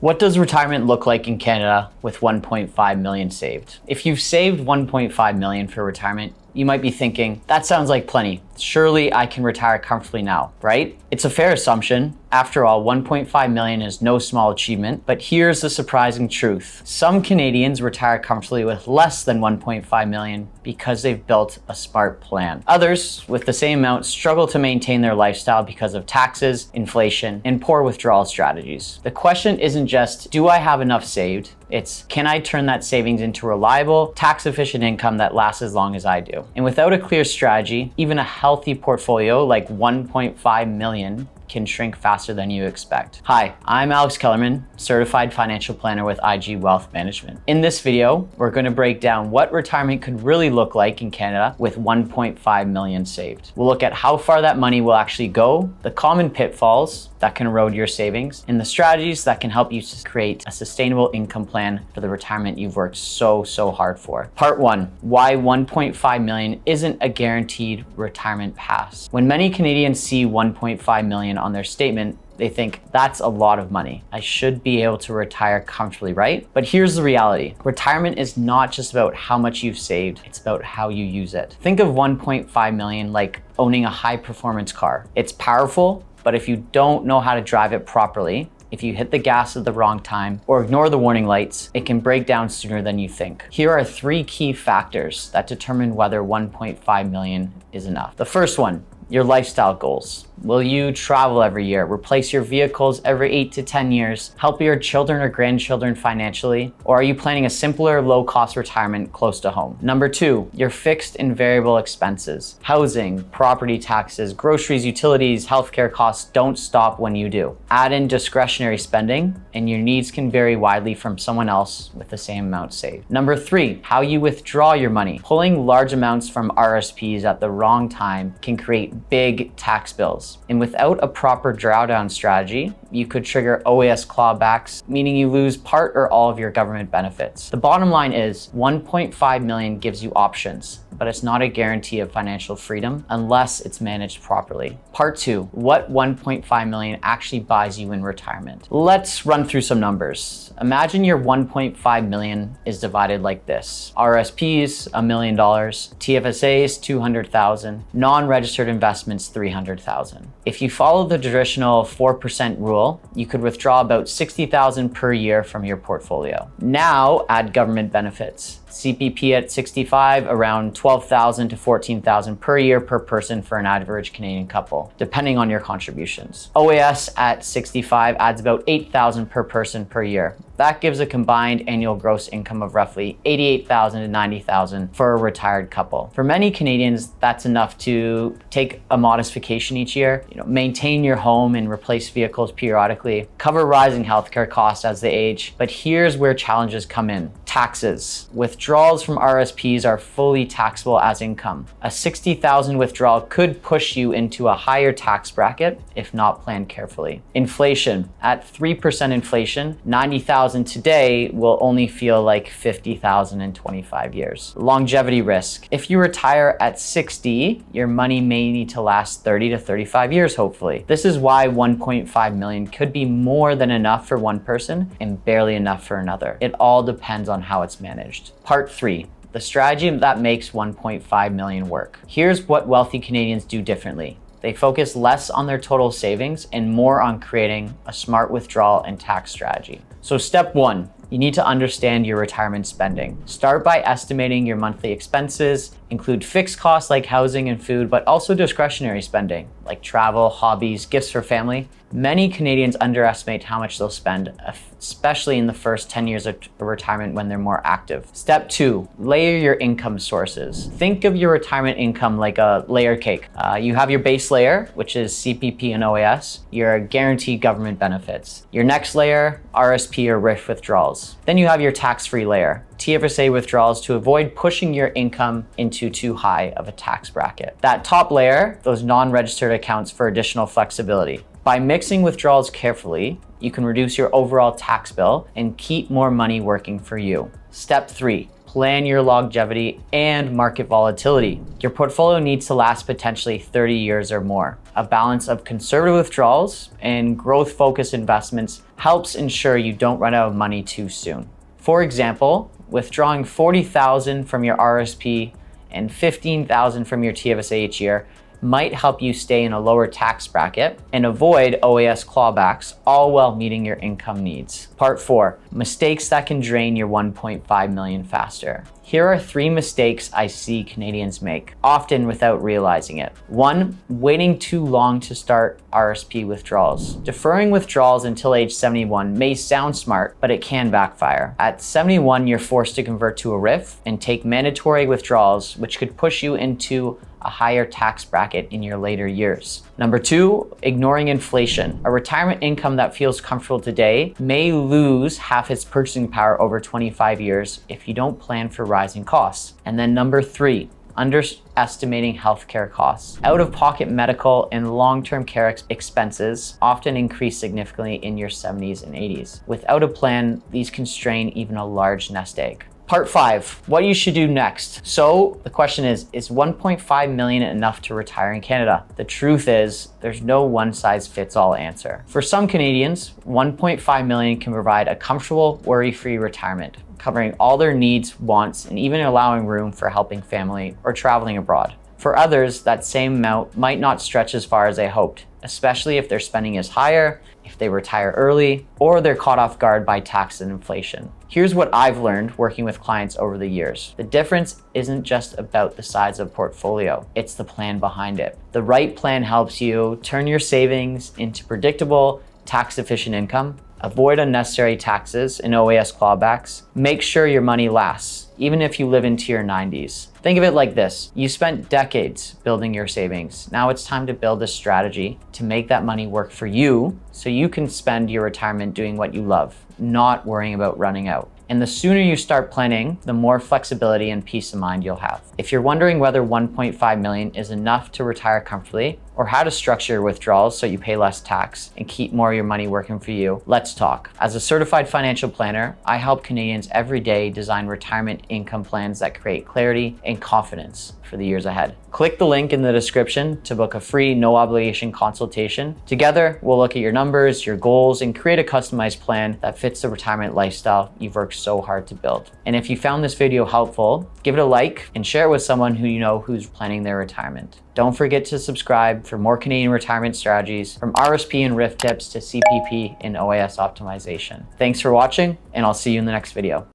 What does retirement look like in Canada with 1.5 million saved? If you've saved 1.5 million for retirement, you might be thinking, that sounds like plenty. Surely I can retire comfortably now, right? It's a fair assumption. After all, 1.5 million is no small achievement, but here's the surprising truth. Some Canadians retire comfortably with less than 1.5 million because they've built a smart plan. Others, with the same amount, struggle to maintain their lifestyle because of taxes, inflation, and poor withdrawal strategies. The question isn't just, do I have enough saved? It's, can I turn that savings into reliable, tax-efficient income that lasts as long as I do? And without a clear strategy, even a healthy portfolio like 1.5 million can shrink faster than you expect. Hi, I'm Alex Kellerman, certified financial planner with IG Wealth Management. In this video, we're going to break down what retirement could really look like in Canada with 1.5 million saved. We'll look at how far that money will actually go, the common pitfalls that can erode your savings, and the strategies that can help you to create a sustainable income plan for the retirement you've worked so hard for. Part 1, why 1.5 million isn't a guaranteed retirement pass. When many Canadians see 1.5 million on their statement, they think that's a lot of money. I should be able to retire comfortably, right? But here's the reality. Retirement is not just about how much you've saved, it's about how you use it. Think of 1.5 million like owning a high performance car. It's powerful, but if you don't know how to drive it properly, if you hit the gas at the wrong time or ignore the warning lights, it can break down sooner than you think. Here are 3 key factors that determine whether 1.5 million is enough. The first one, your lifestyle goals. Will you travel every year, replace your vehicles every 8 to 10 years, help your children or grandchildren financially, or are you planning a simpler, low-cost retirement close to home? Number 2, your fixed and variable expenses. Housing, property taxes, groceries, utilities, healthcare costs don't stop when you do. Add in discretionary spending, and your needs can vary widely from someone else with the same amount saved. Number 3, how you withdraw your money. Pulling large amounts from RRSPs at the wrong time can create big tax bills. And without a proper drawdown strategy, you could trigger OAS clawbacks, meaning you lose part or all of your government benefits. The bottom line is 1.5 million gives you options, but it's not a guarantee of financial freedom unless it's managed properly. Part 2, what 1.5 million actually buys you in retirement. Let's run through some numbers. Imagine your 1.5 million is divided like this. RRSPs, $1 million, TFSAs, 200,000, non-registered investments, 300,000. If you follow the traditional 4% rule, you could withdraw about 60,000 per year from your portfolio. Now add government benefits. CPP at 65, around 12,000 to 14,000 per year per person for an average Canadian couple, depending on your contributions. OAS at 65 adds about 8,000 per person per year. That gives a combined annual gross income of roughly 88,000 to 90,000 for a retired couple. For many Canadians, that's enough to take a modest vacation each year, maintain your home and replace vehicles periodically, cover rising healthcare costs as they age. But here's where challenges come in. Taxes. Withdrawals from RRSPs are fully taxable as income. A 60,000 withdrawal could push you into a higher tax bracket if not planned carefully. Inflation. At 3% inflation, 90,000 today will only feel like 50,000 in 25 years. Longevity risk. If you retire at 60, your money may need to last 30 to 35 years, hopefully. This is why 1.5 million could be more than enough for one person and barely enough for another. It all depends on how it's managed. Part 3, the strategy that makes 1.5 million work. Here's what wealthy Canadians do differently. They focus less on their total savings and more on creating a smart withdrawal and tax strategy. So step 1, you need to understand your retirement spending. Start by estimating your monthly expenses, include fixed costs like housing and food, but also discretionary spending like travel, hobbies, gifts for family. Many Canadians underestimate how much they'll spend, especially in the first 10 years of retirement when they're more active. Step 2, layer your income sources. Think of your retirement income like a layer cake. You have your base layer, which is CPP and OAS, your guaranteed government benefits. Your next layer, RRSP or RRIF withdrawals. Then you have your tax-free layer, TFSA withdrawals to avoid pushing your income into too high of a tax bracket. That top layer, those non-registered accounts for additional flexibility. By mixing withdrawals carefully, you can reduce your overall tax bill and keep more money working for you. Step 3, plan your longevity and market volatility. Your portfolio needs to last potentially 30 years or more. A balance of conservative withdrawals and growth-focused investments helps ensure you don't run out of money too soon. For example, withdrawing $40,000 from your RRSP and $15,000 from your TFSA each year might help you stay in a lower tax bracket and avoid OAS clawbacks, all while meeting your income needs. Part 4, mistakes that can drain your 1.5 million faster. Here are 3 mistakes I see Canadians make, often without realizing it. 1, waiting too long to start RRSP withdrawals. Deferring withdrawals until age 71 may sound smart, but it can backfire. At 71, you're forced to convert to a RRIF and take mandatory withdrawals, which could push you into a higher tax bracket in your later years. Number 2, ignoring inflation. A retirement income that feels comfortable today may lose half its purchasing power over 25 years if you don't plan for rising costs. And then number 3, underestimating healthcare costs. Out-of-pocket medical and long-term care expenses often increase significantly in your 70s and 80s. Without a plan, these can strain even a large nest egg. Part 5, what you should do next. So the question is 1.5 million enough to retire in Canada? The truth is, there's no one-size-fits-all answer. For some Canadians, 1.5 million can provide a comfortable, worry-free retirement, covering all their needs, wants, and even allowing room for helping family or traveling abroad. For others, that same amount might not stretch as far as they hoped, especially if their spending is higher, if they retire early, or they're caught off guard by tax and inflation. Here's what I've learned working with clients over the years. The difference isn't just about the size of portfolio, it's the plan behind it. The right plan helps you turn your savings into predictable, tax-efficient income, avoid unnecessary taxes and OAS clawbacks, make sure your money lasts, even if you live into your 90s. Think of it like this. You spent decades building your savings. Now it's time to build a strategy to make that money work for you so you can spend your retirement doing what you love, not worrying about running out. And the sooner you start planning, the more flexibility and peace of mind you'll have. If you're wondering whether 1.5 million is enough to retire comfortably, or how to structure your withdrawals so you pay less tax and keep more of your money working for you, let's talk. As a certified financial planner, I help Canadians every day design retirement income plans that create clarity and confidence for the years ahead. Click the link in the description to book a free, no obligation consultation. Together, we'll look at your numbers, your goals, and create a customized plan that fits the retirement lifestyle you've worked so hard to build. And if you found this video helpful, give it a like and share it with someone who you know who's planning their retirement. Don't forget to subscribe for more Canadian retirement strategies, from RRSP and RRIF tips to CPP and OAS optimization. Thanks for watching, and I'll see you in the next video.